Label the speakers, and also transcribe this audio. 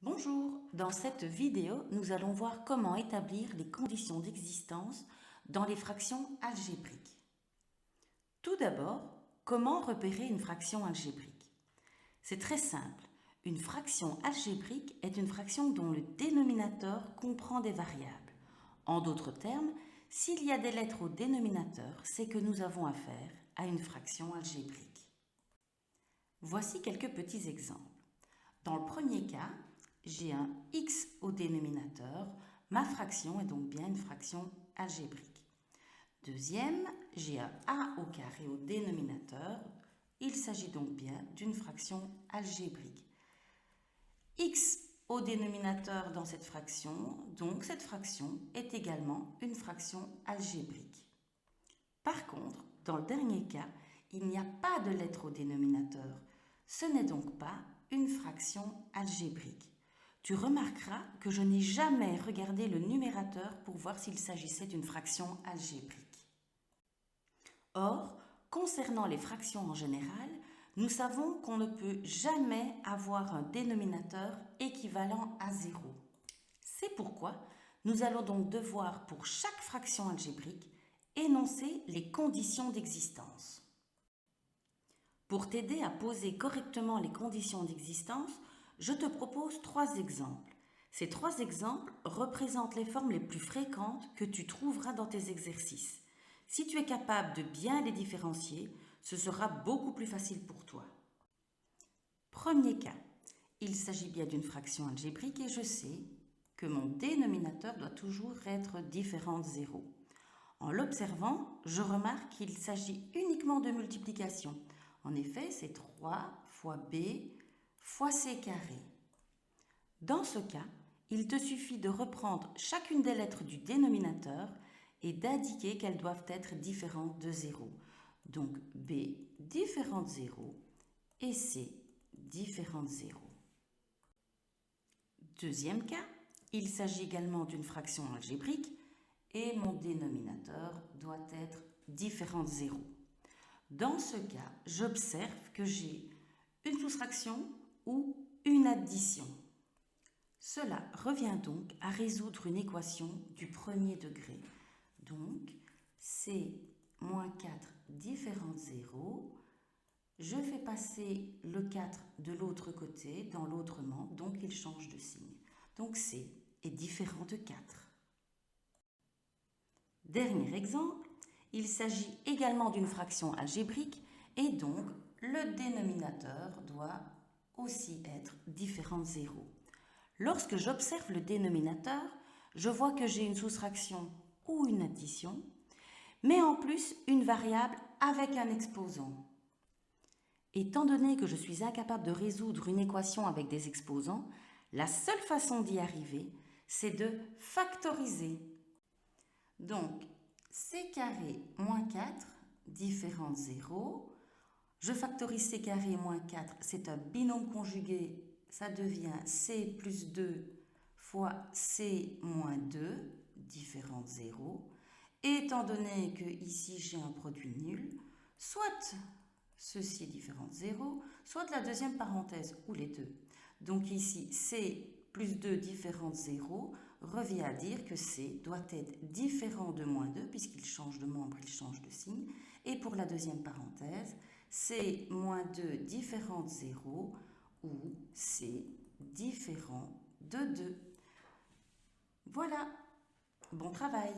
Speaker 1: Bonjour, dans cette vidéo, nous allons voir comment établir les conditions d'existence dans les fractions algébriques. Tout d'abord, comment repérer une fraction algébrique? C'est très simple. Une fraction algébrique est une fraction dont le dénominateur comprend des variables. En d'autres termes, s'il y a des lettres au dénominateur, c'est que nous avons affaire à une fraction algébrique. Voici quelques petits exemples. Dans le premier cas, j'ai un x au dénominateur, ma fraction est donc bien une fraction algébrique. Deuxième, j'ai un a au carré au dénominateur, il s'agit donc bien d'une fraction algébrique. X au dénominateur dans cette fraction, donc cette fraction est également une fraction algébrique. Par contre, dans le dernier cas, il n'y a pas de lettre au dénominateur. Ce n'est donc pas une fraction algébrique. Tu remarqueras que je n'ai jamais regardé le numérateur pour voir s'il s'agissait d'une fraction algébrique. Or, concernant les fractions en général, nous savons qu'on ne peut jamais avoir un dénominateur équivalent à 0. C'est pourquoi nous allons donc devoir, pour chaque fraction algébrique, énoncer les conditions d'existence. Pour t'aider à poser correctement les conditions d'existence, je te propose 3 exemples. Ces 3 exemples représentent les formes les plus fréquentes que tu trouveras dans tes exercices. Si tu es capable de bien les différencier, ce sera beaucoup plus facile pour toi. Premier cas, il s'agit bien d'une fraction algébrique et je sais que mon dénominateur doit toujours être différent de 0. En l'observant, je remarque qu'il s'agit uniquement de multiplication. En effet, c'est 3 fois b fois c carré. Dans ce cas, il te suffit de reprendre chacune des lettres du dénominateur et d'indiquer qu'elles doivent être différentes de 0. Donc b différent de 0 et c différent de 0. Deuxième cas, il s'agit également d'une fraction algébrique et mon dénominateur doit être différent de 0. Dans ce cas, j'observe que j'ai une soustraction ou une addition. Cela revient donc à résoudre une équation du premier degré. Donc, c moins 4 différent de 0. Je fais passer le 4 de l'autre côté, dans l'autrement, donc il change de signe. Donc c est différent de 4. Dernier exemple, il s'agit également d'une fraction algébrique et donc le dénominateur doit aussi être différent de 0. Lorsque j'observe le dénominateur, je vois que j'ai une soustraction ou une addition, mais en plus une variable avec un exposant. Étant donné que je suis incapable de résoudre une équation avec des exposants, la seule façon d'y arriver, c'est de factoriser. Donc, c carré moins 4 différent de 0. Je factorise c carré moins 4, c'est un binôme conjugué, ça devient c plus 2 fois c moins 2 différent de 0. Et étant donné que ici j'ai un produit nul, soit ceci est différent de 0, soit la deuxième parenthèse, ou les deux. Donc ici, c plus 2 différent de 0 revient à dire que c doit être différent de moins 2, puisqu'il change de membre, il change de signe. Et pour la deuxième parenthèse, c moins 2 différent de 0, ou c différent de 2. Voilà, bon travail!